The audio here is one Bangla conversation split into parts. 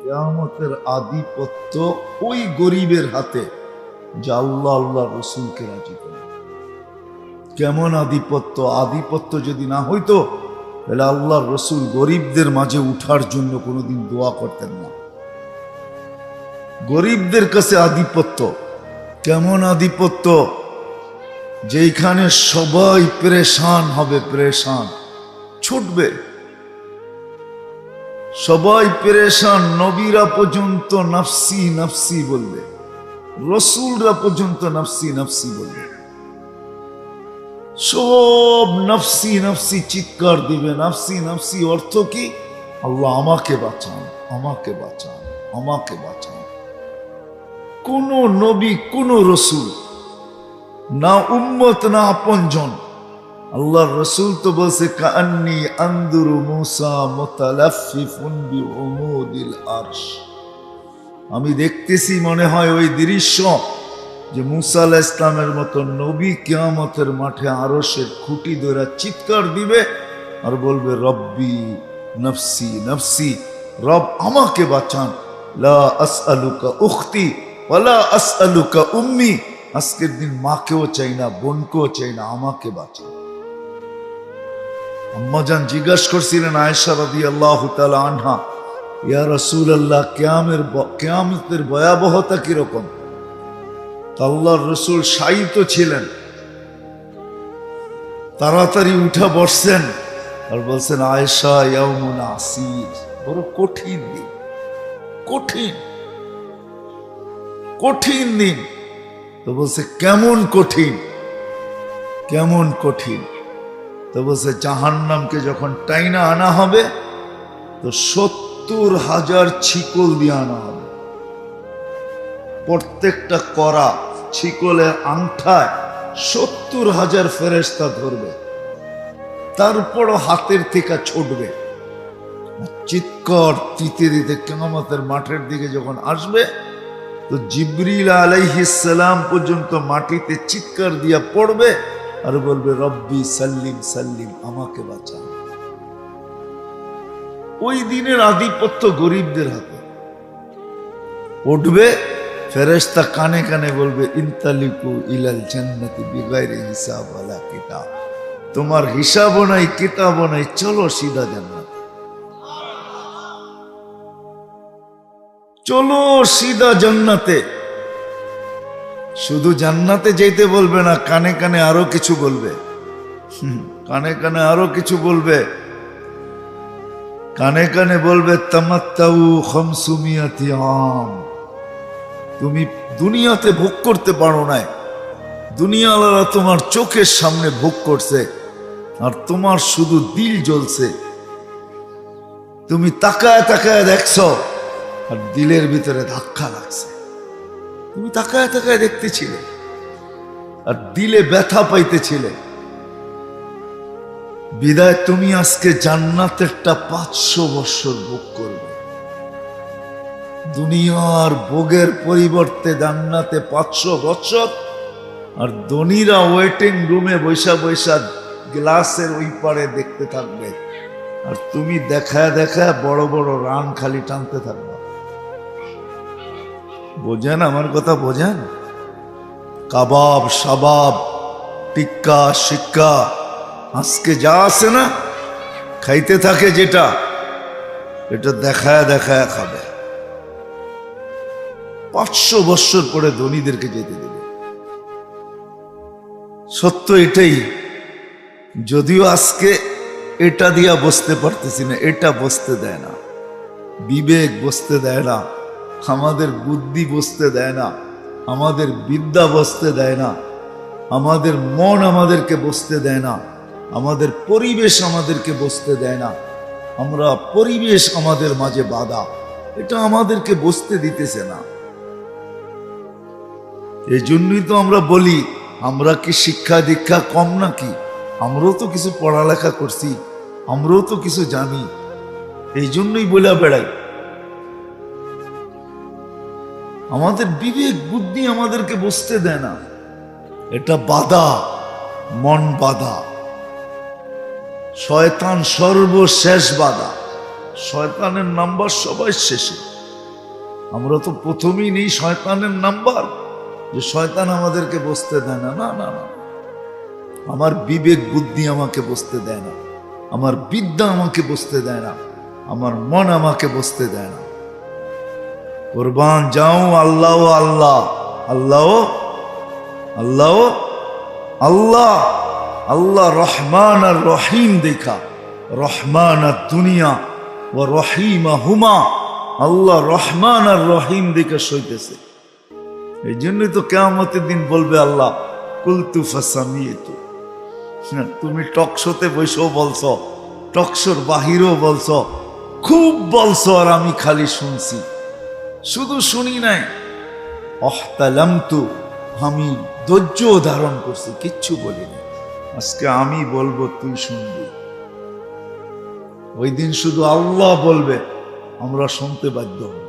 কিয়ামতের আধিপত্য ওই গরিবের হাতে যা আল্লাহ আল্লাহ রসুলকে রাজি করে। কেমন আধিপত্য? আধিপত্য যদি না হইতো তাহলে আল্লাহর রসুল গরিবদের মাঝে উঠার জন্য কোনোদিন দোয়া করতেন না। গরিবদের কাছে আধিপত্য। কেমন আধিপত্য? যেখানে সবাই পেরেশান হবে, পেরেশান ছুটবে, সবাই পেরেশান, নবীরা পর্যন্ত নফসি নফসি বলবে, রসুলরা পর্যন্ত নফসি নফসি বলবে, সব নফসি নফসি চিৎকার দিবে। নফসি নফসি অর্থ কি? আল্লাহ আমাকে বাঁচান, আমাকে বাঁচান, আমাকে বাঁচান। কোন নবী, কোন রসুল, না উম্মত না আপনজন, আল্লাহর রসুল তো বলছে কাআন্নী আনদুরু মুসা মুতালাফফিফুন বিউমুদিল আরশ, আমি দেখতেছি মনে হয় ওই দৃশ্য যে মুসা আলাইহিস ইসলামের মতো নবী কিয়ামতের মাঠে আরশের খুঁটি ধরে চিৎকার দিবে আর বলবে রব্বি নফসি নফসি, রব আমাকে বাঁচান, লা আসআলুকা উখতি ওয়ালা আসআলুকা উম্মি, আজকের দিন মাকেও চাই না, বোনকেও চাই না, আমাকে বাঁচান। আম্মাজান জিজ্ঞাসা করছিলেন আয়েশা রাদিয়াল্লাহু তাআলা আনহা, ইয়া রাসূলুল্লাহ, কিয়ামতের ভয়াবহতা কিরকম? আল্লাহর রসুল শায়িত ছিলেন, তাড়াতাড়ি উঠা বসছেন আর বলছেন আয়েশা ইয়াউমুন আসির, বড় কঠিন দিন, কঠিন কঠিন দিন। তো বলছে কেমন কঠিন, কেমন কঠিন? তো বলছে জাহান্নামকে যখন টাইনা আনা হবে তো 70,000 ছিকল দিয়ে আনা হবে, প্রত্যেকটা করা ছিকলের আংঠায় 70,000 ফেরেশতা ধরবে, তারপরও হাতের থেকে ছুটবে, চিৎকার দিতে দিতে কিয়ামতের মাঠের দিকে যখন আসবে তো জিবরিল আলাইহিস সালাম পর্যন্ত মাটিতে চিৎকার দিয়া পড়বে আর বলবে রব্বি সাল্লিম সাল্লিম, আমাকে বাঁচান। ওই দিনের আধিপত্য গরিবদের হাতে। উঠবে ফেরেশতা কানে কানে বলবে ইনতালিকু ইলাল জান্নাতি বিগাইরি হিসাব ওয়ালা কিতাব, তোমার হিসাবও নাই, কিতাবও নাই, চলো সিধা জান্নাত, চলো সিধা জান্নাতে। শুধু জান্নাতে যেতে বলবে না, কানে কানে আরো কিছু বলবে, কানে কানে আরো কিছু বলবে, কানে কানে বলবে তামাত্তাউ খামসুমিয়াতি আম, তুমি দুনিয়াতে ভোগ করতে পারো নাই, দুনিয়াওয়ালারা তোমার চোখের সামনে ভোগ করছে আর তোমার শুধু দিল জ্বলছে, তুমি তাকায় তাকায় দেখছো আর দিলের ভিতরে ধাক্কা লাগছে, তুমি তাকায় তাকায় দেখতেছিলে আর দিলে ব্যথা পাইতেছিলে। বিদায় তুমি আজকে জান্নাতেরটা 500 বছর ভোগ করবে। দুনিয়ার ভোগের পরিবর্তে জান্নাতে 500 বছর, আর ধনীরা ওয়েটিং রুমে বৈশা বৈশা গ্লাসের ওই পারে দেখতে থাকবে আর তুমি দেখায় দেখায় বড় বড় রান খালি টানতে থাকবে। বোঝেন আমার কথা? বোঝেন? কাবাব, শাবাব, টিক্কা, শিক্কা, আজকে যা আছে না খাইতে থাকে, যেটা এটা দেখায় দেখায় খাবে। 500 বছর পরে ধনীদেরকে যেতে দেবে। সত্য এটাই, যদিও আজকে এটা দিয়া বসতে পারতেছি না, এটা বসতে দেয় না, বিবেক বসতে দেয় না, আমাদের বুদ্ধি বসতে দেয় না, আমাদের বিদ্যা বসতে দেয় না, আমাদের মন আমাদেরকে বসতে দেয় না, আমাদের পরিবেশ আমাদেরকে বসতে দেয় না, আমরা পরিবেশ আমাদের মাঝে বাধা, এটা আমাদেরকে বসতে দিতেছে না। এই জন্যই তো আমরা বলি, আমরা কি শিক্ষা দীক্ষা কম নাকি? আমরাও তো কিছু পড়ালেখা করছি, আমরাও তো কিছু জানি, এই জন্যই বলে বেড়াই। আমাদের বিবেক বুদ্ধি আমাদেরকে বসতে দেয় না, এটা বাধা, মন বাধা। শয়তান সর্বশেষ বাধা, শয়তানের নাম্বার সবাই শেষে, আমরা তো প্রথমেই নেই শয়তানের নাম্বার, যে শয়তান আমাদেরকে বসতে দেয় না। না না না, আমার বিবেক বুদ্ধি আমাকে বসতে দেয় না, আমার বিদ্যা আমাকে বসতে দেয় না, আমার মন আমাকে বসতে দেয় না। কুরবান যাও আল্লাহ আল্লাহ আল্লাহ আল্লাহ আল্লাহ আল্লাহ রহমান আর রহিম দেখা, রহমান আর দুনিয়া ও রহিমা হুমা, আল্লাহ রহমান আর রহিম দেখে সইতেছে। এই জন্যই তো কিয়ামতের দিন বলবে আল্লাহ কুলতু ফাসামিতু। তুমি টকশোতে বসেও বলছো, টকশোর বাহিরেও বলছো, খুব বলছো, আর আমি খালি শুনছি। শুধু শুনি নাই, অহতালামতু, আমি ধৈর্য ধারণ করছি, কিচ্ছু বলিনি। আজকে আমি বলবো, তুই শুনবি। ওই দিন শুধু আল্লাহ বলবে, আমরা শুনতে বাধ্য হব।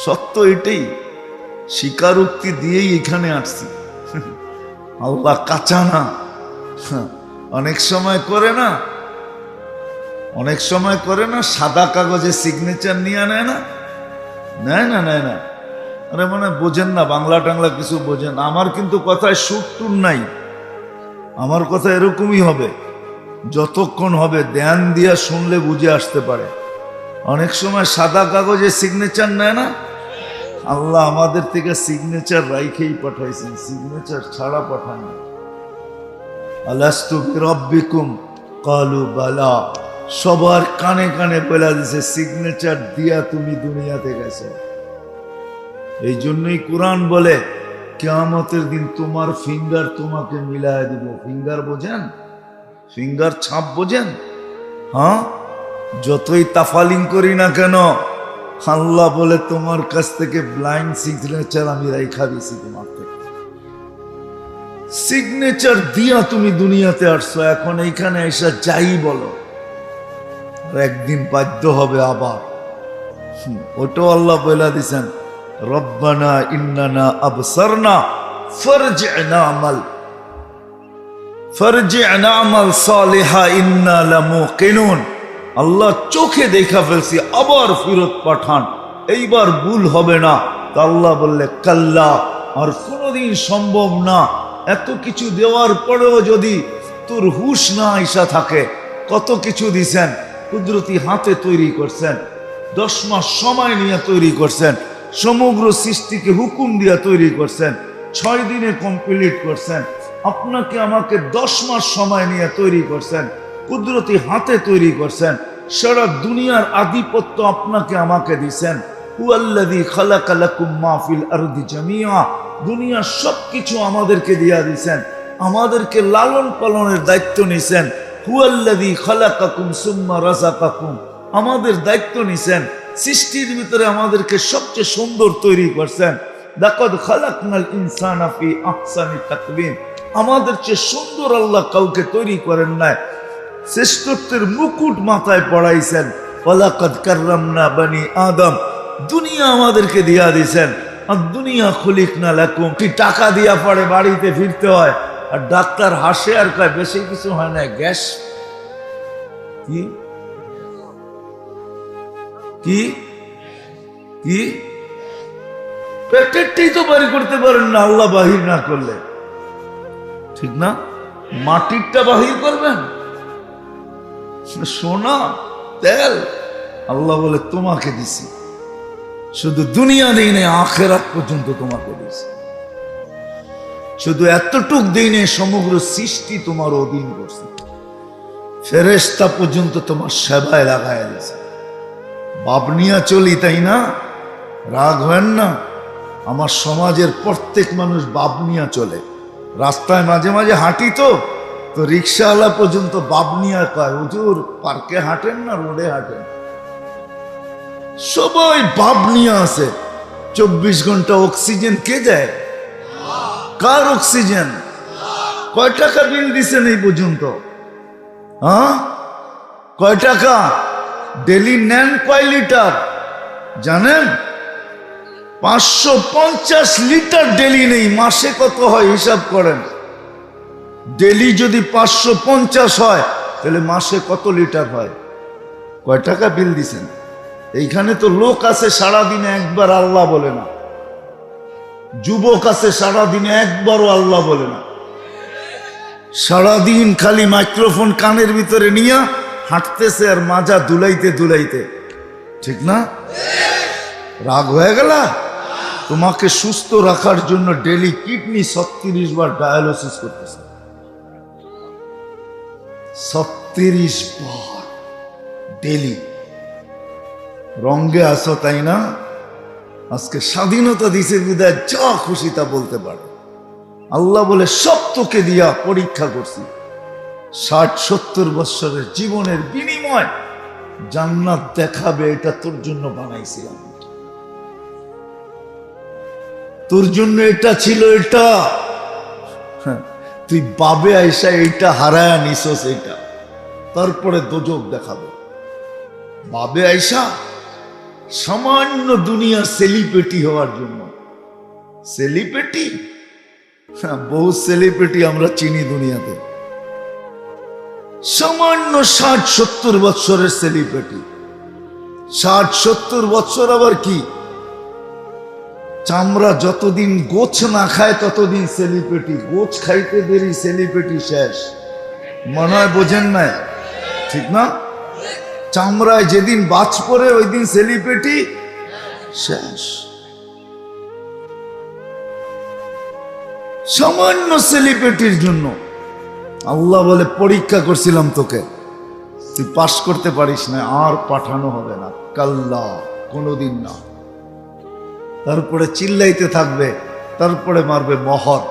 সত্য এটাই, স্বীকারোক্তি দিয়েই এখানে আসছি। আল্লাহ কাঁচা না। অনেক সময় করে না, অনেক সময় করে না, সাদা কাগজে সিগনেচার নিয়ে নেয় না, নেয় না, নেয় না। আরে মানে বোঝেন না, বাংলা টাংলা কিছু বোঝেন। আমার কিন্তু কথায় সুর টুর নাই, আমার কথা এরকমই হবে, যতক্ষণ হবে ধ্যান দিয়া শুনলে বুঝে আসতে পারে। অনেক সময় সাদা কাগজে সিগনেচার নেয় না, আল্লাহ আমাদের থেকে সিগনেচার রাইখেই পাঠাইছেন, সিগনেচার ছাড়া পাঠান না। আলাস্তু বিরাব্বিকুম ক্বালু বালা, সবার কানে কানে বলে দিছে, সিগনেচার দিয়া তুমি দুনিয়াতে গেছো। এই জন্যই কোরআন বলে কিয়ামতের দিন তোমার ফিঙ্গার তোমাকে মিলায় দিব। ফিঙ্গার বোঝেন? ফিঙ্গার ছাপ বোঝেন? হ্যাঁ, যতই তাফালিং করি না কেন, আল্লাহ বলে তোমার কাছ থেকে ব্লাইন্ড সিগনেচার আমি রাইখা দিছি তোমার থেকে। সিগনেচার দিয়া তুমি দুনিয়াতে আসছো, এখন এইখানে এসে যাই বলো, একদিন বাধ্য হবে আবার। ওটাও আল্লাহ বলে দিছেন, রব্বানা ইন্নানা আবসারনা ফারজি'না আমাল, ফারজি'না আমাল সালিহা ইন্না লামুকিনুন। আল্লাহ চোখে দেখা ফেলছি, আবার ফিরত পাঠান, এইবার ভুল হবে না। তা আল্লাহ বললে কাল্লা, আর কোনোদিন সম্ভব না। এত কিছু দেওয়ার পরেও যদি তোর হুশ না আইসা থাকে, কত কিছু দিছেন, কুদরতি হাতে তৈরি করছেন, 10 মাস সময় নিয়ে তৈরি করছেন, সমগ্র সৃষ্টিকে হুকুম দিয়া তৈরি করছেন, 6 দিনে কমপ্লিট করছেন। আপনাকে আমাকে 10 মাস সময় নিয়ে তৈরি করছেন, কুদরতি হাতে তৈরি করছেন, সারা দুনিয়ার আধিপত্য আপনাকে আমাকে দিছেন। হুয়াল্লাযী খালাকা লাকুম মা ফিল আরদি জামিআ, দুনিয়ার সবকিছু আমাদেরকে দিয়া দিছেন, আমাদেরকে লালন পালনের দায়িত্ব নিছেন। হুয়াল্লাযী খালাকাকুম সুম্মা রাযাকাকুম, আমাদের দায়িত্ব নিছেন, সৃষ্টির ভিতরে আমাদেরকে সবচেয়ে সুন্দর তৈরি করছেন। লাকাদ খালাকনাল ইনসানা ফি আহসানি তাকওয়িম, আমাদের চেয়ে সুন্দর আল্লাহ কাউকে তৈরি করেন নাই, শ্রেষ্ঠত্বের মুকুট মাথায় পড়াইছেন। ওয়ালাকাদ কাররামনা বনি আদম, দুনিয়া আমাদেরকে দিয়া দিয়েছেন। আর দুনিয়া খুলিকনা লাকুম, কি টাকা দিয়া পড়ে বাড়িতে ফিরতে হয়, আর ডাক্তার হাসে আর কয় বেশি কিছু হয় না, গ্যাস। কি কি কি পেটেরটাই তো বাড়ি করতে পারেন না আল্লাহ বাহির না করলে, ঠিক না? মাটিরটা বাহির করবেন, সোনা তেল আল্লাহ বলে তোমাকে দিছি, শুধু দুনিয়া দেই নাই, আখিরাত পর্যন্ত তোমাকে দিছি। শুধু এতটুক দেই নাই, সমগ্র সৃষ্টি তোমার অধীন করছে, ফেরেশতা পর্যন্ত তোমার সেবায় লাগাইয়া দিছে। বাবনিয়া চলি, তাই না? রাগ হয় না? আমার সমাজের প্রত্যেক মানুষ বাবনিয়া চলে, রাস্তায় মাঝে মাঝে হাঁটি তো রিক্সাওয়ালা পর্যন্ত বাবনিয়া কয়, হুজুর পার্কে হাঁটেন না রোডে হাঁটেন? সবাই বাবনিয়া আছে। 24 ঘন্টা অক্সিজেন কে দেয়? কার অক্সিজেন? কয় টাকা বিল দিছেন এই পর্যন্ত? হ্যাঁ, কয় টাকা? ডেলি নেন কয় লিটার জানেন? 550 লিটার ডেলি নেই, মাসে কত হয় হিসাব করেন। ডেলি যদি 550 হয়, তাহলে মাসে কত লিটার হয়? কয় টাকা বিল দিছেন? এইখানে তো লোক আছে সারাদিনে একবার আল্লাহ বলে না, যুবক আছে সারাদিনে একবারও আল্লাহ বলে না, সারাদিন খালি মাইক্রোফোন কানের ভিতরে নিয়ে হাঁটতেছে আর মাজা দুলাইতে দুলাইতে। ঠিক না? রাগ হয়ে গেল? তোমাকে সুস্থ রাখার জন্য ডেলি কিডনি 36 বার ডায়ালিসিস করতেছে, 36 বার ডেলি। রঙ্গে আসো তাই না? আজকে স্বাধীনতা দিছে বিদায় যা খুশি তা বলতে পারে। আল্লাহ বলে সব তোকে দিয়া পরীক্ষা করছি, 60-70 বছরের জীবনের বিনিময় জান্নাত দেখাবে, এটা তোর জন্য বানাইছিলাম, তোর জন্য এটা ছিল। এটা তুই বাবে আইসা এইটা হারায়া নিছস, এটা তারপরে দোজক দেখাবে। বাবে আইসা সামান্য দুনিয়া সেলিব্রিটি হওয়ার জন্য, সেলিব্রিটি, বহু সেলিব্রিটি আমরা চিনি দুনিয়াতে, সামান্য 60-70 বছরের সেলিব্রিটি। 60-70 বছর আবার কি, চামড়া যতদিন গোছ না খায় ততদিন সেলিব্রিটি, গোছ খাইতে দেরি সেলিব্রিটি শেষ। মনে হয় বোঝেন না? ঠিক না? চামড়ায় যেদিন বাজ পড়ে ওই দিন সেলিব্রিটি শেষ। সামান্য সেলিব্রিটির জন্য আল্লাহ বলে পরীক্ষা করছিলাম তোকে, তুই পাস করতে পারিস না, আর পাঠানো হবে না, কাল্লা, কোনোদিন না। তারপরে চিল্লাইতে থাকবে, তারপরে মারবে মোহর,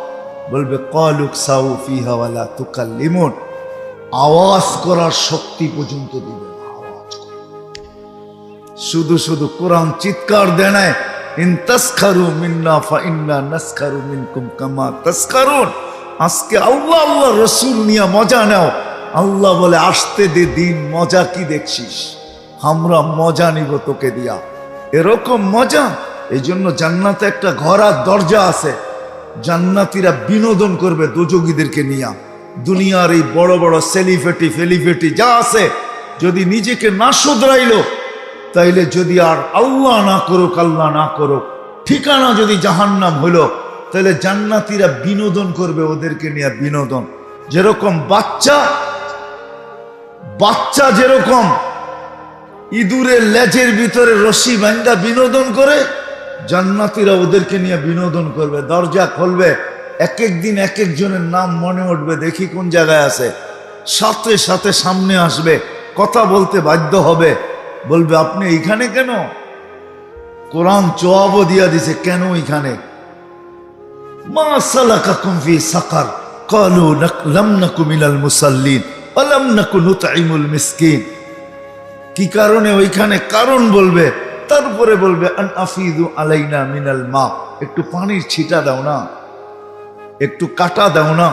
বলবে কালুক সাউ ফিহা ওয়ালা তুকাল্লিমুন, আওয়াজ করার শক্তি পর্যন্ত দিবে না, আওয়াজ করা। শুধু শুধু কোরআন চিৎকার দেয় না, ইন তাসখারু মিন্না ফাইন্না নাসখারু মিনকুম কামা তাসখারুন। আজকে আল্লাহ আল্লাহ রসুল নিয়ে মজা নাও। আল্লাহ বলে আসতে দে দিন, মজা কি দেখছিস, আমরা মজা নিব তোকে দিয়া। এরকম মজা। এই জন্য জান্নাতে একটা ঘর আর দরজা আছে, জান্নাতীরা বিনোদন করবে দোজগীদেরকে নিয়ে। দুনিয়ার এই বড় বড় সেলিব্রিটি ফেলিফেটি যা আছে, যদি নিজেকে না শুধরাইলো, তাইলে যদি আর আল্লাহ না করুক, আল্লাহ না করুক, ঠিকানা যদি জাহান্নাম হলো, তাহলে জান্নাতীরা বিনোদন করবে ওদেরকে নিয়ে, বিনোদন। যেরকম বাচ্চা যেরকম ইঁদুরের লেজের ভিতরে রশি বাঁধা বিনোদন করে, জান্নাতীরা ওদেরকে নিয়ে বিনোদন করবে। দরজা খুলবে, এক এক দিন এক একজনের নাম মনে উঠবে, দেখি কোন জায়গায় আছে, সাথে সাথে সামনে আসবে, কথা বলতে বাধ্য হবে, বলবে আপনি এইখানে কেন? কোরআন জবাবও দিয়া দিছে, কেন এইখানে? মা সালাকাকুম ফি সাকার ক্বালু লাম নাকু মিনাল মুসাল্লিন ওয়া লাম নাকু নুতঈমুল মিসকিন। কি কারণে ওইখানে কারণ বলবে, তারপরে বলবে আন আফিদু আলাইনা মিনাল মা, একটু পানির ছিটা দাও না, একটু কাটা দাও না।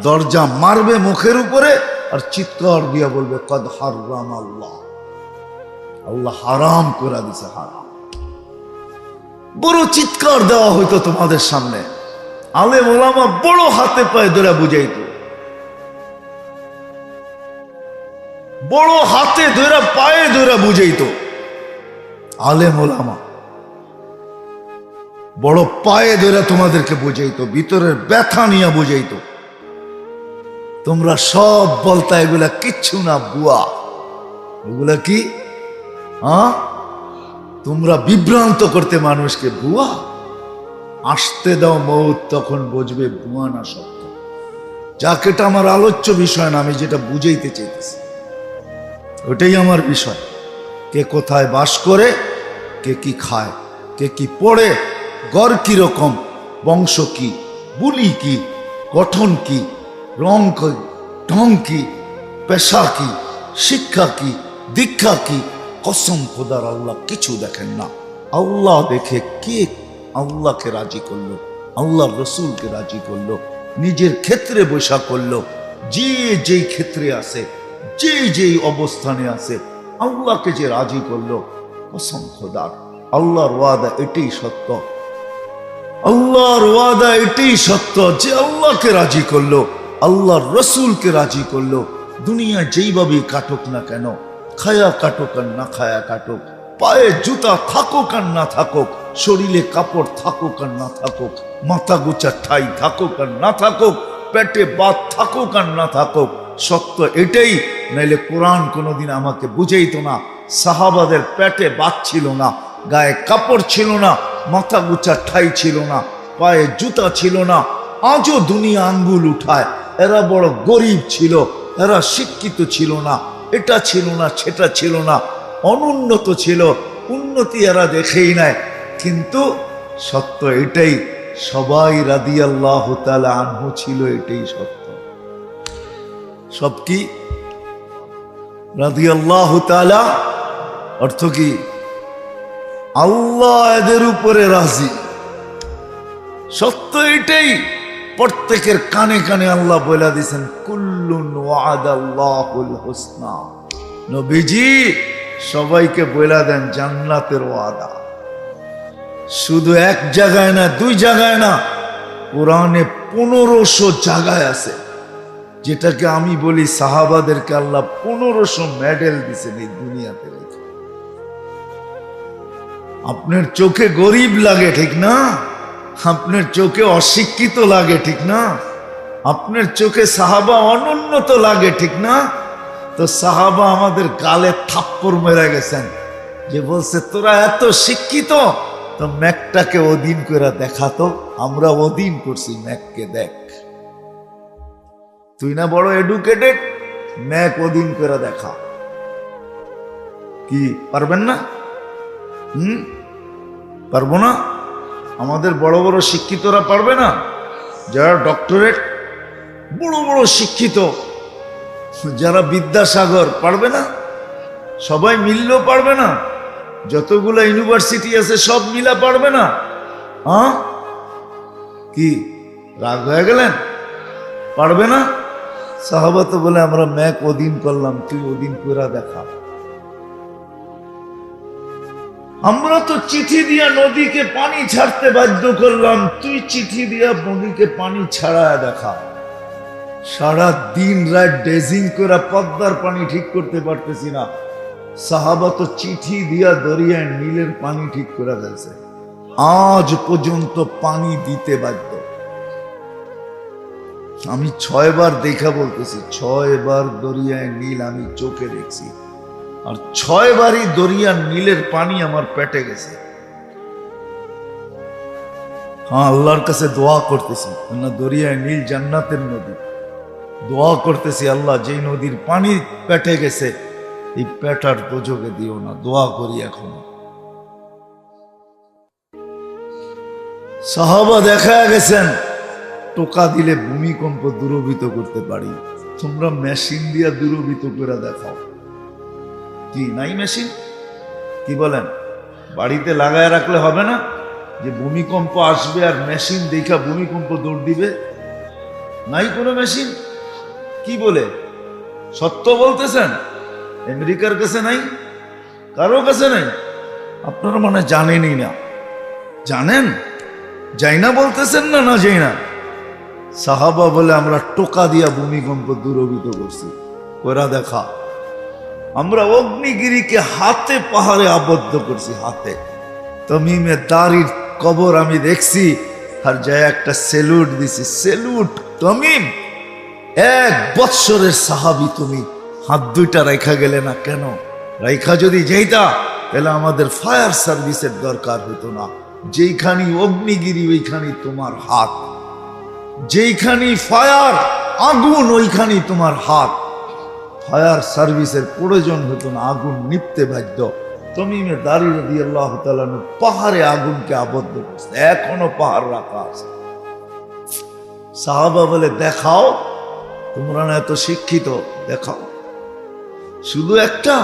দরজা মারবে মুখের উপরে আর চিৎকার দিয়া বলবে কদ হারাম আল্লাহ, আল্লাহ হারাম করে দিছে, হারাম। বড় চিৎকার দেওয়া হইতো তোমাদের সামনে, আলেম ওলামা বড় হাতে পায়ে ধরে বুঝাইতো, বড় হাতে ধরে পায়ে ধরে বুঝাইতো। আলেম ওলামা বড় পায়ে ধরে তোমাদেরকে বুঝাইতো, ভিতরের ব্যথা নিয়ে বুঝাইতো। তোমরা সব বলতা এগুলা কিচ্ছু না, বুয়া। এগুলা কি? তোমরা বিভ্রান্ত করতে মানুষকে, বুয়া। আসতে দাও মৌত, তখন বুঝবে বুয়া না সত্য। যাক, এটা আমার আলোচ্য বিষয় না, আমি যেটা বুঝাইতে চাইতেছি ওটাই আমার বিষয়। কে কোথায় বাস করে, কে কি খায়, কে কি পড়ে, গড় কি রকম, বংশ কি, বুলি কি, গঠন কি, রং কি, ঢং কি, পেশা কি, শিক্ষা কি, দীক্ষা কি। কসম খোদার, আল্লাহ কিছু দেখেন না। আল্লাহ দেখে কে আল্লাহকে রাজি করলো, আল্লাহ রসুলকে রাজি করলো, নিজের ক্ষেত্রে বৈশা করলো। যে যেই ক্ষেত্রে আছে, যে যেই অবস্থানে আছে, আল্লাহকে যে রাজি করলো, কসম খোদার, আল্লাহর ওয়াদা এটাই সত্য। আল্লাহর ওয়াদা এটাই সত্য যে আল্লাহকে রাজি করলো, আল্লাহর রসুলকে রাজি করলো। দুনিয়া যেইভাবে কাটুক না কেন, খায়া কাটুক আর না খায়া কাটুক, পায়ে জুতা থাকুক আর না থাকুক, শরীরে কাপড় থাকুক আর না থাকুক, মাথা গোছা ঠাই থাকুক আর না থাকুক, পেটে বাত থাকুক আর না থাকুক, সত্য এটাই। নাইলে কোরআন কোনোদিন আমাকে বুঝাইতো না। সাহাবাদের পেটে বাত ছিল না, গায়ে কাপড় ছিল না, মাথা গোছা ঠাই ছিল না, পায়ে জুতা ছিল না। আজও দুনিয়া আঙ্গুল উঠায় এরা বড় গরিব ছিল, এরা শিক্ষিত ছিল না, এটা ছিল না সেটা ছিল না, অনুন্নত ছিল, উন্নতি এরা দেখেই নাই। কিন্তু সত্য এটাই, সবাই রাদিয়াল্লাহু তাআলা আনহু ছিল, এটাই সত্য। সব কি রাদিয়াল্লাহু তাআলা অর্থ কি? আল্লাহ এদের উপরে রাজি। সত্য এটাই। প্রত্যেকের কানে কানে আল্লাহ বলে দিয়েছেন কুল্লুন ওয়াদাল্লাহুল হুসনা। নবীজি সবাইকে বলে দেন জান্নাতের ওয়াদা। শুধু এক জায়গায় না, দুই জায়গায় না, কোরআনে 1500 জায়গায় আছে, যেটাকে আমি বলি সাহাবাদেরকে আল্লাহ 1500 মেডেল দিয়েছেন এই দুনিয়াতে রেখে। আপনার চোখে গরিব লাগে ঠিক না, আপনার চোখে অশিক্ষিত লাগে ঠিক না, আপনার চোখে সাহাবা অনুন্নত লাগে ঠিক না, তো সাহাবা আমাদের গালে থাপ্পড় মেরে গেছেন, যে বলছে তোরা এত শিক্ষিত, তো ম্যাকটাকে অধীন করে দেখাতো। আমরা অধীন করছি ম্যাককে, দেখ তুই না বড় এডুকেটেড, ম্যাক অধীন করে দেখা। কি পারবেন না? পারবো না? আমাদের বড় বড় শিক্ষিতরা পারবে না? যারা ডক্টরেট, বড় বড় শিক্ষিত, যারা বিদ্যাসাগর, পারবে না? সবাই মিললেও পারবে না? যতগুলো ইউনিভার্সিটি আছে সব মিলা পারবে না? হ্যাঁ, কি রাগ হয়ে গেলেন? পারবে না? সাহাবা তো বলে আমরা ম্যাক অধীন করলাম, তুই অধীন করে দেখা। আমরা তো চিঠি দিয়া নদীকে পানি ছাড়তে বাধ্য করলাম, তুই চিঠি দিয়া নদীকে পানি ছাড়ায় দেখা। সারা দিন রাত ড্রেজিং করে পদ্মার পানি ঠিক করতে পারতেছি না, সাহাবা তো চিঠি দিয়া দরিয়ায় নীলের পানি ঠিক করে ফেলছে, আজ পর্যন্ত পানি দিতে বাধ্য। আমি 6 বার দেখা বলতেছি, 6 বার দরিয়ায় নীল আমি চোখে দেখছি, আর 6 বারই দরিয়ার নীলের পানি আমার পেটে গেছে। হ্যাঁ, আল্লাহর কাছে দোয়া করতেছি, না দরিয়ায় নীল জান্নাতের নদী, দোয়া করতেছি আল্লাহ যেই নদীর পানি পেটে গেছে এই পেটার দোজকে দিও না, দোয়া করি এখন। সাহাবা দেখা গেছেন টোকা দিলে ভূমিকম্প দূরভূত করতে পারি, তোমরা মেশিন দিয়া দূরভূত করে দেখাও। কি নাই মেশিন? কি বলেন? বাড়িতে লাগায় রাখলে হবে না যে ভূমিকম্প আসবে আর মেশিন দেখা ভূমিকম্প দৌড় দিবে? নাই কোনো মেশিন। কি বলে? সত্য বলতেছেন? আমেরিকার কাছে নাই, কারো কাছে নাই, আপনারা মানে জানেনই না। জানেন? যাই না বলতেছেন না, না যাই না। সাহাবা বলে আমরা টোকা দিয়া ভূমিকম্প দূরভূত করছি, ওরা দেখা। আমরা অগ্নিগিরিকে হাতে পাহাড়ে আবদ্ধ করছি, হাতে। তমিমে দারির কবর আমি দেখছি, আর যায় একটা সেলুট দিছি, সেলুট তমিম, 1 বৎসরের সাহাবী তুমি, হাত দুইটা রাইখা গেলে না কেন? রাইখা যদি যেইতা তাহলে আমাদের ফায়ার সার্ভিসের দরকার হতো না। যেইখানি অগ্নিগিরি ওইখানি তোমার হাত, যেইখানি ফায়ার আগুন ওইখানি তোমার হাত। ফায়ার সার্ভিসের প্রয়োজন হতো না, আগুন নিপতে বাধ্য। তমিমে দারি রাদিয়াল্লাহু তাআলা পাহাড়ে আগুনকে আবদ্ধ করছে, এখনো পাহাড় রাখা আছে। সাহাবা বলে দেখাও, তোমরা না এত শিক্ষিত, দেখাও। শুধু একটা,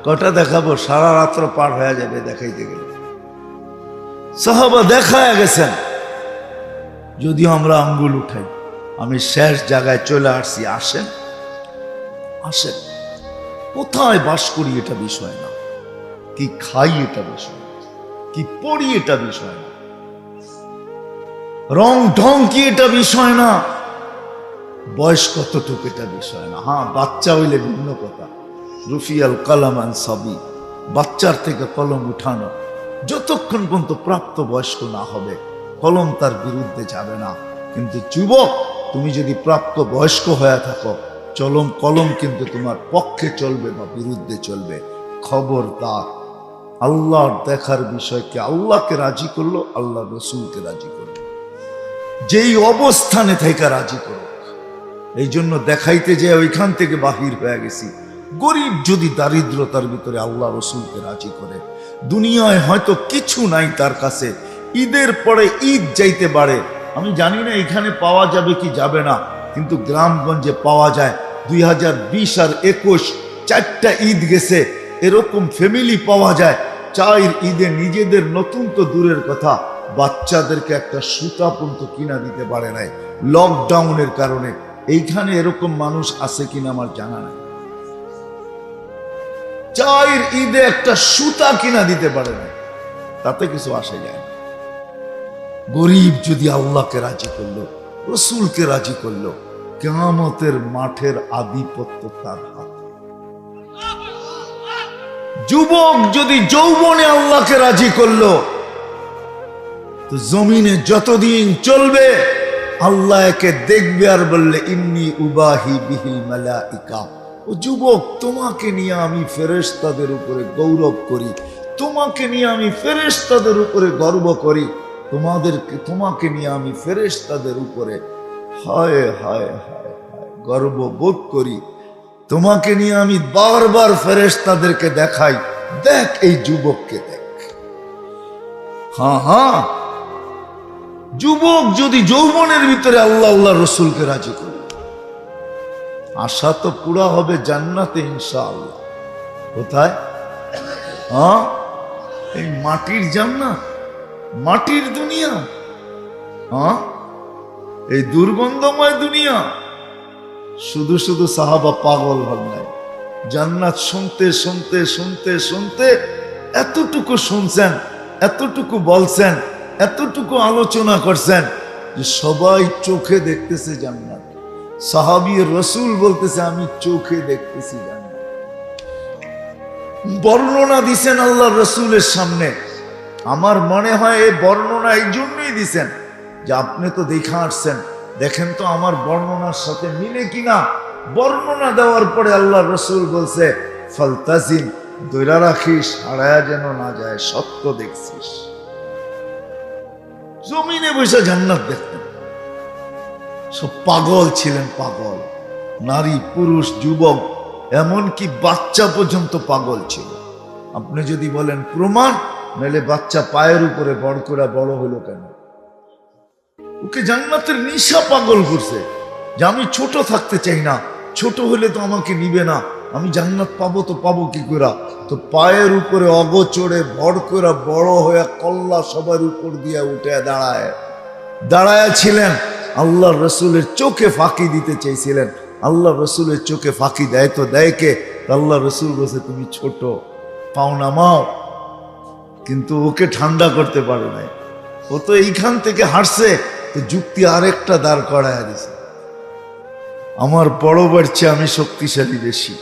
কটা দেখাবো? সারা রাত্র পার হয়ে যাবে দেখাইতে গেলে। সাহাবা দেখায় গেছেন, যদিও আমরা আঙ্গুল উঠাই। আমি শেষ জায়গায় চলে আসছি, আসেন আসেন। কোথায় বাস করি এটা বিষয় না, কি খাই এটা বিষয় না, কি পড়ি এটা বিষয় না, রং ঢং কি এটা বিষয় না, বয়স কতটুকু এটা বিষয় না। হ্যাঁ, বাচ্চা হইলে ভিন্ন কথা। রুফিয়াল কালামান সাবি, বাচ্চার থেকে কলম উঠানো, যতক্ষণ পর্যন্ত প্রাপ্ত বয়স্ক না হবে কলম তার বিরুদ্ধে যাবে না। কিন্তু যুবক, তুমি যদি প্রাপ্ত বয়স্ক হয়ে থাকো, কলম কিন্তু তোমার পক্ষে চলবে বা বিরুদ্ধে চলবে। খবরদার, আল্লাহর দেখার বিষয়কে আল্লাহকে রাজি করলো, আল্লাহ রসুলকে রাজি করলো, যেই অবস্থানে থেকে রাজি করো। এই জন্য দেখাইতে যে ওইখান থেকে বাহির হয়ে গেছি। গরিব যদি দারিদ্রতার ভিতরে আল্লাহ রসুলকে রাজি করে, দুনিয়ায় হয়তো কিছু নাই তার কাছে, ঈদের পরে ঈদ যাইতে পারে, আমি জানি না এখানে পাওয়া যাবে কি যাবে না, কিন্তু গ্রামগঞ্জে পাওয়া যায়। 2020 আর 21 4টা ঈদ গেছে, এরকম ফ্যামিলি পাওয়া যায় 4 ঈদে নিজেদের নতুন তো দূরের কথা, বাচ্চাদেরকে একটা সুতা পর্যন্ত কিনা দিতে পারে নাই লকডাউনের কারণে। এইখানে এরকম মানুষ আছে কিনা আমার জানা নাই। 4 ঈদে একটা সুতা কিনা দিতে পারে না, তাতে কিছু আসে যায় না। গরিব যদি আল্লাহকে রাজি করলো, রসুলকে রাজি করলো, কিয়ামতের মাঠের আধিপত্য তার হাতে। যুবক যদি যৌবনে আল্লাহকে রাজি করলো, তো জমিনে যতদিন চলবে আল্লাহ একে দেখবে আর বললে ইন্নী উবাহি বিহিল মালাইকা, ও যুবক, তোমাকে নিয়ে আমি ফেরেশতাদের উপরে গৌরব করি, তোমাকে নিয়ে আমি ফেরেশতাদের উপরে গর্ব করি, তোমাকে নিয়ে আমি ফেরেশতাদের উপরে হায় হায় হায় হায় গর্ব বোধ করি, তোমাকে নিয়ে আমি বারবার ফেরেশতাদেরকে দেখাই, দেখ এই যুবককে দেখ। হ্যাঁ, যুবক যদি যৌবনের ভিতরে আল্লাহ আল্লাহ রসুলকে রাজি করে, আশা তো পুরা হবে জান্নাতে ইনশাআল্লাহ। কোথায়? এই মাটির জান্নাত, মাটির দুনিয়া, এই দুর্গন্ধময় দুনিয়া। শুধু শুধু সাহাবা পাগল হন নাই, জান্নাত শুনতে শুনতে শুনতে শুনতে এতটুকু শুনছেন, এতটুকু বলছেন, এতটুকু আলোচনা করছেন যে সবাই চোখে দেখতেছে জান্নাত। সাহাবী রসুল বলতেছে আমি চোখে দেখতেছি জান্নাত। বর্ণনা দিছেন আল্লাহ রসুলের সামনে। আমার মনে হয় এই বর্ণনা এই জন্যই দিছেন যে আপনি তো দেখা আসছেন, দেখেন তো আমার বর্ণনার সাথে মিলে কিনা। বর্ণনা দেওয়ার পরে আল্লাহ রসুল বলছে ফালতাজিম, দৈরা রাখিস, হারায়া যেন না যায়, সত্য দেখছিস। জমিনে বসে জান্নাত দেখতেন, সব পাগল ছিলেন, পাগল, নারী পুরুষ যুবক এমনকি বাচ্চা পর্যন্ত পাগল ছিল। আপনি যদি বলেন প্রমাণ, নাহলে বাচ্চা পায়ের উপরে বড় করে বড় হলো কেন? ওকে জান্নাতের নিশা পাগল করছে যে আমি ছোট থাকতে চাই না, ছোট হলে তো আমাকে নিবে না, আমি জান্নাত পাবো তো পাবো কি করে? তো পায়ের উপরে অগোচরে ভর করে বড় হয়ে কল্লা সবার উপর দিয়ে উঠে দাঁড়ায় ছিলেন। আল্লাহ রসুলের চোখে ফাঁকি দিতে চাইছিলেন, আল্লাহ রসুলের চোখে ফাঁকি দেয় তো দেয় কে? আল্লাহ রসুল বলছে তুমি ছোট, পাও নামাও। কিন্তু ওকে ঠান্ডা করতে পারে নাই, ও তো এইখান থেকে হারছে, তো যুক্তি আরেকটা দাঁড় করায় দিছে, আমার বড় বাড়ছে, আমি শক্তিশালী বেশি।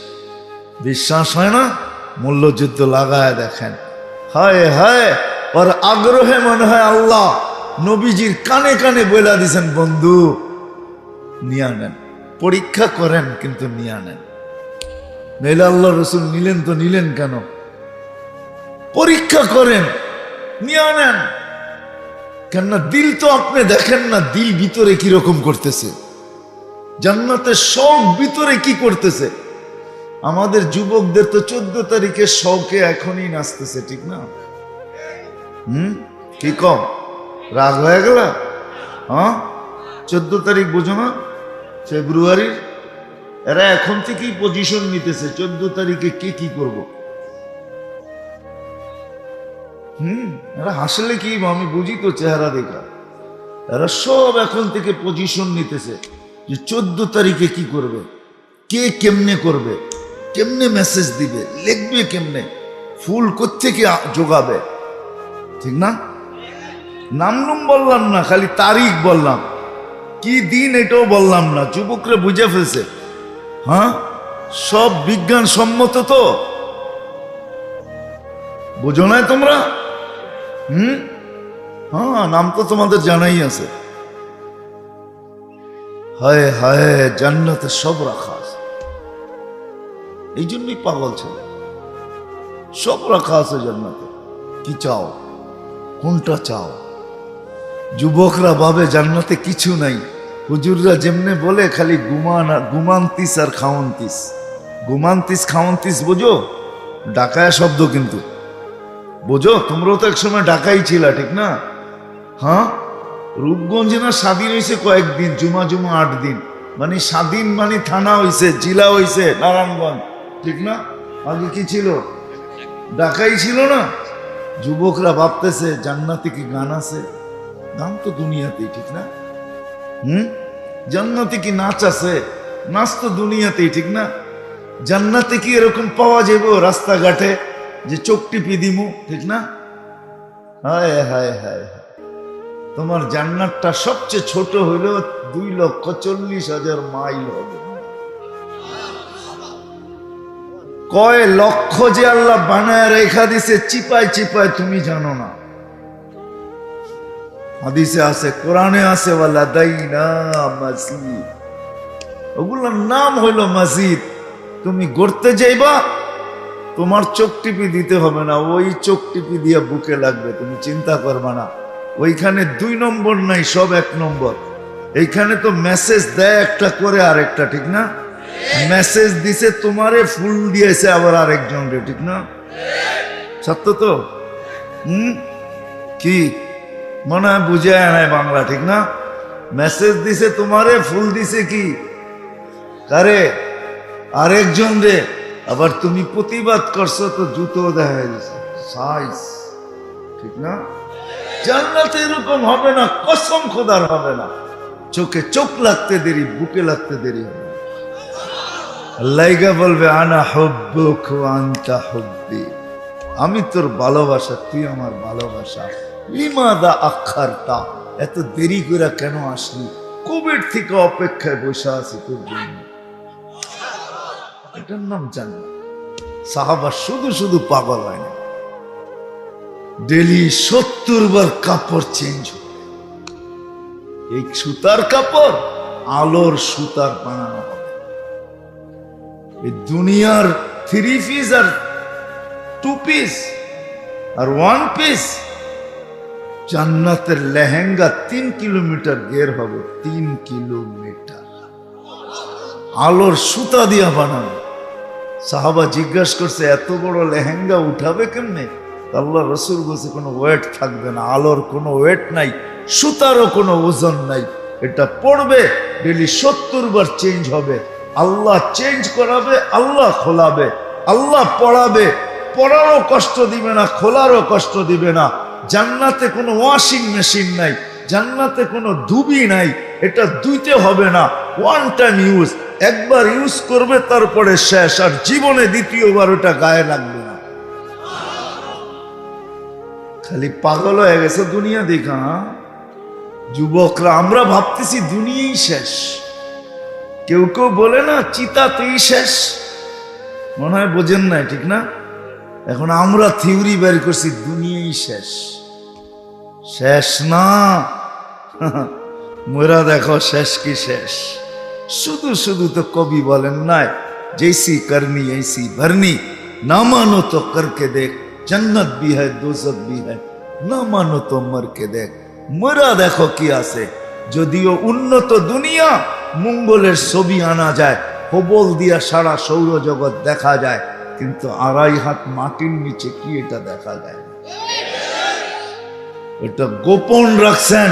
বিশ্বাস হয় না? মল্লযুদ্ধ লাগায় দেখেন। হায় হায়, ওর আগ্রহে মনে হয় আল্লাহ নবীজির কানে কানে বলে দিছেন বন্ধু নিয়ে নেন, পরীক্ষা করেন কিন্তু নিয়ে নেন। নইলে আল্লাহ রসুল নিলেন তো নিলেন কেন? পরীক্ষা করেন, নিয়ে নেন। কেননা দিল তো আপনি দেখেন না, দিল ভিতরে কিরকম করতেছে, জান্নাতের শখ ভিতরে কি করতেছে। আমাদের যুবকদের তো 14 তারিখে শখে এখনই নাচতেছে, ঠিক না? কি কম রাগ হয়ে গেল? 14 তারিখ বুঝো না, ফেব্রুয়ারির। এরা এখন থেকেই পজিশন নিতেছে 14 তারিখে কে কি করব। এরা হাসলে কি, আমি বুঝি তো চেহারা দেখা, এরা সব এখন থেকে পজিশন নিতেছে যে 14 তারিখে কি করবে, কে কেমনে করবে, কেমনে মেসেজ দিবে, লিখবে কেমনে, ফুল কোত্থেকে জোগাবে, ঠিক না? নাম বললাম না, খালি তারিখ বললাম, কি দিন এটাও বললাম না। যুবকরা বুঝে ফেলছে, সব বিজ্ঞান সম্মত। তো বুঝো না তোমরা? হ্যাঁ, নাম তো তোমাদের জানাই আছে। হায় হায়, জান্নাতে সব রাখা আছে। এই জন্যই পাগল ছিল, সব রাখা আছে জান্নাতে। কি চাও? কোনটা চাও? যুবকরা ভাবে জান্নাতে কিছু নাই। হুজুররা যেমনে বলে খালি ঘুমান্তিস আর খাওয়ান্তিস। ঘুমান্তিস খাওয়ান্তিস বোঝো? ডাকায় শব্দ কিন্তু, বোঝো? তোমরাও তো একসময় ডাকাই ছিল, ঠিক না? হ্যাঁ, রূপগঞ্জে না স্বাধীন হয়েছে কয়েকদিন, জুমা 8 দিন। মানে স্বাধীন মানে থানা হয়েছে, জেলা হয়েছে নারায়ণগঞ্জ, ঠিক না? আগে কি ছিল? ডাকাই ছিল না? যুবকরা ভাবতেছে জান্নাতে কি গান আছে? গান তো দুনিয়াতেই, ঠিক না? জান্নাতে কি নাচ আছে? নাচ তো দুনিয়াতেই, ঠিক না? জান্নাতে কি এরকম পাওয়া যাবে রাস্তাঘাটে যে চোখ টিপি দিমু, ঠিক না? হায় হায় হায়, তোমার জান্নাতটা সবচেয়ে ছোট হইল 2,40,000 মাইল হবে। কয় লক্ষ যে আল্লাহ বানায় রেখা দিছে চিপায় চিপায়, তুমি জানো না। হাদিসে আছে, কোরআনে আছে, ওয়ালাদাইনা মাসজিদ, ওগুলোর নাম হইল মসজিদ। তুমি গড়তে যাইবা, তোমার চোখ টিপি দিতে হবে না, ওই চোখ টিপি দিয়ে বুকে লাগবে, তুমি চিন্তা করবা না। ওইখানে 2 নম্বর নাই, সব 1 নম্বর। এইখানে তো মেসেজ দেয় একটা করে আরেকটা, ঠিক না? মেসেজ দিছে তোমারে, ফুল দিয়েছে আবার আরেকজন রে, ঠিক না? সত্য তো? কি মনে হয় বুঝে নাই বাংলা, ঠিক না? মেসেজ দিছে তোমারে, ফুল দিছে কি কারে? আরেকজন রে। আবার তুমি প্রতিবাদ করছো তো জুতো দেখা গেছে সাইজ, ঠিক না? জান্নাতে এরকম হবে না, কসম খোদার হবে না। চোখে চোখ লাগতে দেরি, বুকে লাগতে দেরি হবে। আল্লাহইগা বলবে আনা হুব্বুক ওয়া আনতা হুব্বি, আমি তোর ভালোবাসা, তুই আমার ভালোবাসা। লিমাদা আখারতা, এত দেরি করে কেন আসলি? কোভিড থেকে অপেক্ষায় বসে আছি তোর জন্য। এটার নাম জান্নাত। সাহাবা শুধু শুধু পাগল হয় না, ডেলি 70 বার কাপড় চেঞ্জ হয়। এই সুতার কাপড় আলোর সুতার বানানো হবে। এই দুনিয়ার 3 পিস আর 2 পিস আর 1 পিস, জান্নাতের লেহেঙ্গা 3 কিলোমিটার গের হবে, 3 কিলোমিটার আলোর সুতা দিয়া বানানো। সাহাবা জিজ্ঞাসা করছে এত বড় লেহেঙ্গা উঠাবে কেমনে? আল্লাহ রসুল বলছে কোনো ওয়েট থাকবে না, আলোর কোনো ওয়েট নাই, সুতারও কোনো ওজন নাই। এটা পড়বে ডেলি 70 বার চেঞ্জ হবে। আল্লাহ চেঞ্জ করাবে, আল্লাহ খোলাবে, আল্লাহ পড়াবে, পড়ারও কষ্ট দিবে না, খোলারও কষ্ট দিবে না। জান্নাতে কোনো ওয়াশিং মেশিন নাই, জান্নাতে কোনো ধুবি নাই, এটা ধুইতে হবে না, 1 টাইম ইউজ, একবার ইউজ করবে তারপরে শেষ, আর জীবনে দ্বিতীয়বার ওটা গায়ে লাগবে না। খালি পাগল হয়ে গেছে দুনিয়া দেখা। যুবকরা আমরা ভাবতেছি দুনিয়াই শেষ। কেউ কেউ বলে না চিতাতেই শেষ, মনে হয় বোঝেন নাই, ঠিক না? এখন আমরা থিওরি বের করছি দুনিয়াই শেষ। শেষ না, মোরা দেখো শেষ কি শেষ। শুধু শুধু তো কবি বলেন নাই, जैसी करनी ऐसी भरनी, ना मानो तो करके देख, जन्नत भी है दोजख भी है, ना मानो तो मर के देख। মরা দেখো কি আছে। যদিও উন্নত দুনিয়া, মঙ্গলের ছবি আনা যায়, হবল দিয়া সারা সৌরজগৎ দেখা যায়, কিন্তু 2.5 হাত মাটির নিচে কি এটা দেখা যায়? এটা গোপন রাখছেন।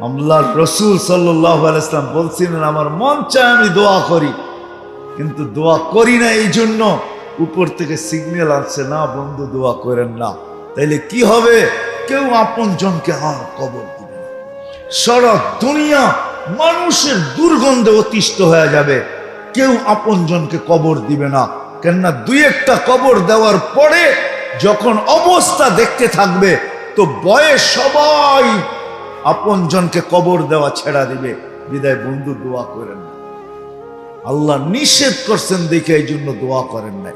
আল্লাহর রাসূল সাল্লাল্লাহু আলাইহি ওয়াসাল্লাম বলছিলেন আমার মন চায় আমি দোয়া করি, কিন্তু দোয়া করি না, এই জন্য উপর থেকে সিগন্যাল আসছে না বন্ধু দোয়া করেন না। তাইলে কি হবে? কেউ আপন জনকে আর কবর দিবে না। সারা দুনিয়া মানুষের দুর্গন্ধে অতিষ্ঠ হয়ে যাবে, কেউ আপন জনকে কবর দিবে না। কেননা 2-1টা কবর দেওয়ার পরে যখন অবস্থা দেখতে থাকবে, তো বয়স সবাই আপন জনকে কবর দেওয়া ছেড়া দিবে। বিদায় বন্ধু দোয়া করেন না, আল্লাহ নিষেধ করছেন দেখে এই জন্য দোয়া করেন না।